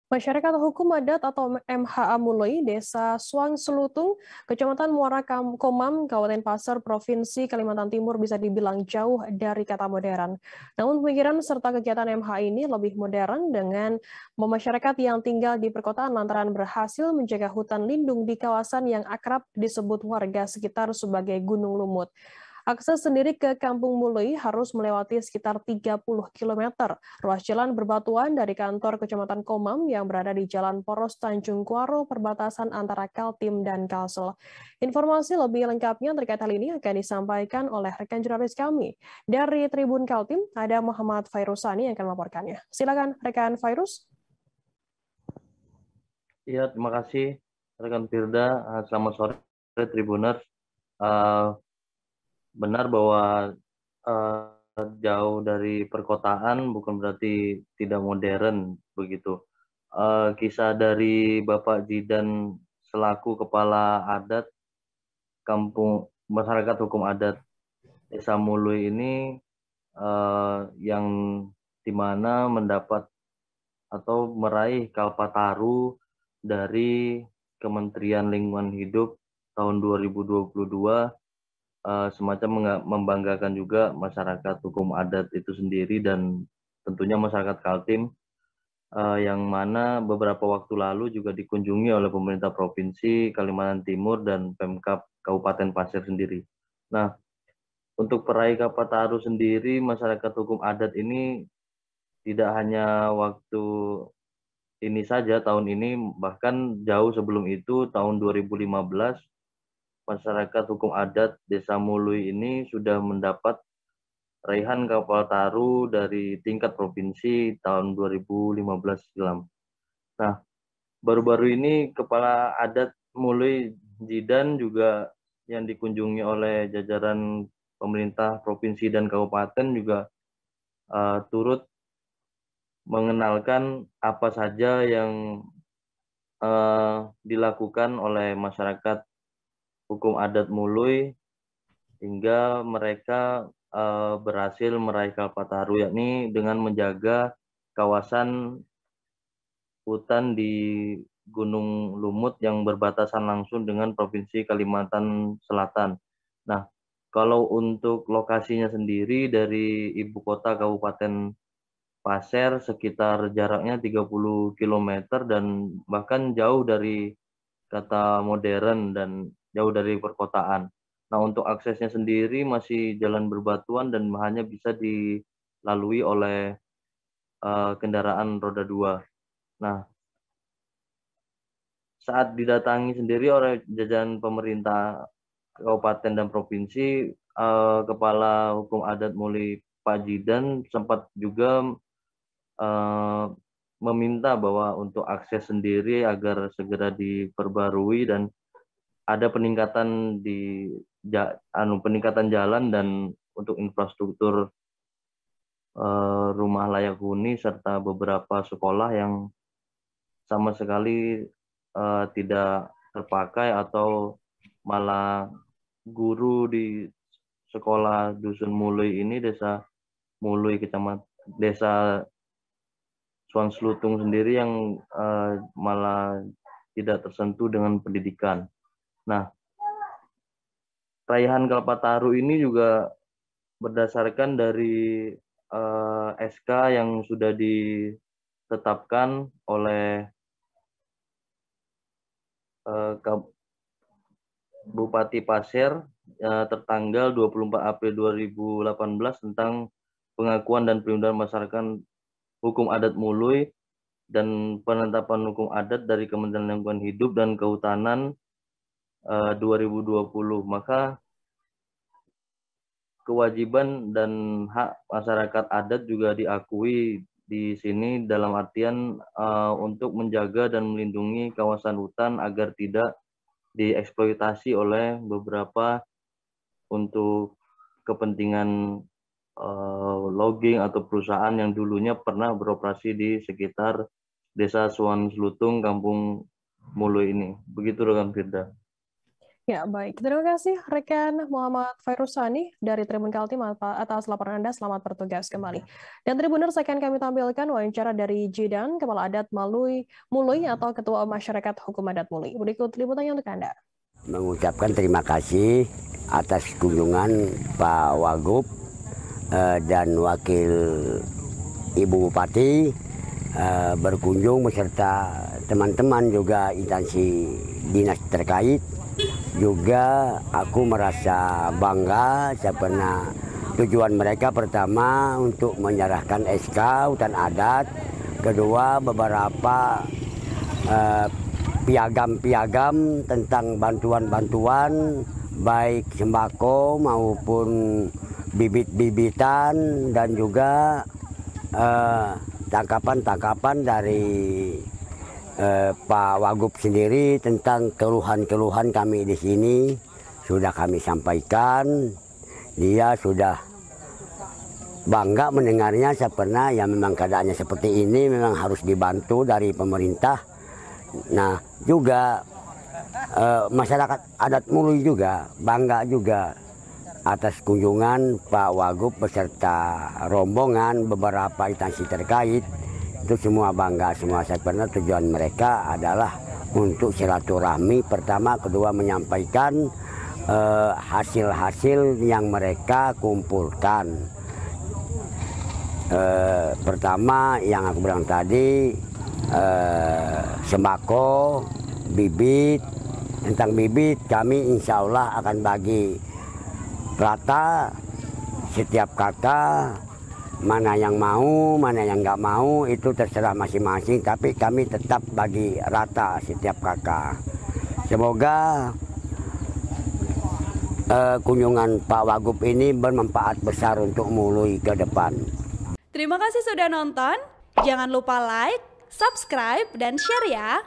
Masyarakat Hukum Adat atau MHA Muloi, Desa Suang Selutung, Kecamatan Muara Komam, Kabupaten Pasir, Provinsi Kalimantan Timur bisa dibilang jauh dari kata modern. Namun pemikiran serta kegiatan MHA ini lebih modern dengan masyarakat yang tinggal di perkotaan lantaran berhasil menjaga hutan lindung di kawasan yang akrab disebut warga sekitar sebagai Gunung Lumut. Akses sendiri ke Kampung Muloi harus melewati sekitar 30 kilometer. Ruas jalan berbatuan dari kantor Kecamatan Komam yang berada di Jalan Poros Tanjung Kuaro, perbatasan antara Kaltim dan Kalsel. Informasi lebih lengkapnya terkait hal ini akan disampaikan oleh rekan jurnalis kami. Dari Tribun Kaltim, ada Muhammad Fairusani yang akan melaporkannya. Silakan rekan Fairus. Iya, terima kasih rekan Firda. Selamat sore Tribuners. Eh, Benar bahwa jauh dari perkotaan bukan berarti tidak modern begitu. Kisah dari Bapak Jidan selaku Kepala Adat Kampung Masyarakat Hukum Adat Desa Mului ini yang dimana mendapat atau meraih Kalpataru dari Kementerian Lingkungan Hidup tahun 2022, semacam membanggakan juga masyarakat hukum adat itu sendiri dan tentunya masyarakat Kaltim, yang mana beberapa waktu lalu juga dikunjungi oleh pemerintah Provinsi Kalimantan Timur dan Pemkab Kabupaten Pasir sendiri. Nah, untuk peraih Kalpataru sendiri, masyarakat hukum adat ini tidak hanya waktu ini saja tahun ini, bahkan jauh sebelum itu tahun 2015 masyarakat hukum adat Desa Mului ini sudah mendapat raihan Kalpataru dari tingkat provinsi tahun 2015 silam. Nah, baru-baru ini Kepala Adat Mului Jidan juga yang dikunjungi oleh jajaran pemerintah provinsi dan kabupaten juga turut mengenalkan apa saja yang dilakukan oleh masyarakat hukum adat Mului hingga mereka berhasil meraih Kalpataru, yakni dengan menjaga kawasan hutan di Gunung Lumut yang berbatasan langsung dengan Provinsi Kalimantan Selatan. Nah, kalau untuk lokasinya sendiri dari ibu kota Kabupaten Pasir sekitar jaraknya 30 kilometer dan bahkan jauh dari kata modern dan jauh dari perkotaan. Nah, untuk aksesnya sendiri masih jalan berbatuan dan hanya bisa dilalui oleh kendaraan roda 2. Nah, saat didatangi sendiri oleh jajaran pemerintah kabupaten dan provinsi, Kepala Hukum Adat Muli Pak Jidan sempat juga eh, meminta bahwa untuk akses sendiri agar segera diperbarui dan ada peningkatan di peningkatan jalan dan untuk infrastruktur rumah layak huni serta beberapa sekolah yang sama sekali tidak terpakai atau malah guru di sekolah Dusun Mului ini, Desa Mului, Kecamatan Desa Suan Selutung sendiri yang malah tidak tersentuh dengan pendidikan. Nah, raihan Kalpataru ini juga berdasarkan dari SK yang sudah ditetapkan oleh Bupati Pasir tertanggal 24 April 2018 tentang pengakuan dan perlindungan masyarakat hukum adat Mului dan penetapan hukum adat dari Kementerian Lingkungan Hidup dan Kehutanan 2020. Maka kewajiban dan hak masyarakat adat juga diakui di sini dalam artian untuk menjaga dan melindungi kawasan hutan agar tidak dieksploitasi oleh beberapa untuk kepentingan logging atau perusahaan yang dulunya pernah beroperasi di sekitar Desa Suan Selutung, Kampung Mulu ini. Begitu rekan Firda. Ya, baik. Terima kasih rekan Muhammad Fairusani dari Tribun Kaltim atas laporan Anda. Selamat bertugas kembali. Dan Tribuners akan kami tampilkan wawancara dari Jidan, Kepala Adat Mului atau Ketua Masyarakat Hukum Adat Mului. Berikut liputannya untuk Anda. Mengucapkan terima kasih atas kunjungan Pak Wagub dan Wakil Ibu Bupati berkunjung beserta teman-teman juga instansi dinas terkait. Juga aku merasa bangga karena tujuan mereka pertama untuk menyerahkan SK hutan adat, kedua beberapa piagam-piagam tentang bantuan-bantuan baik sembako maupun bibit-bibitan dan juga tangkapan-tangkapan dari Pak Wagub sendiri tentang keluhan-keluhan kami di sini sudah kami sampaikan. Dia sudah bangga mendengarnya karena ya memang keadaannya seperti ini memang harus dibantu dari pemerintah. Nah juga masyarakat adat Mului juga bangga juga atas kunjungan Pak Wagub beserta rombongan beberapa instansi terkait. Itu semua bangga semua. Saya pernah tujuan mereka adalah untuk silaturahmi pertama, kedua menyampaikan hasil-hasil yang mereka kumpulkan. Pertama yang aku bilang tadi sembako, bibit. Tentang bibit kami insya Allah akan bagi rata setiap kakak. Mana yang mau, mana yang nggak mau itu terserah masing-masing. Tapi kami tetap bagi rata setiap kakak. Semoga kunjungan Pak Wagub ini bermanfaat besar untuk Mului ke depan. Terima kasih sudah nonton. Jangan lupa like, subscribe, dan share ya.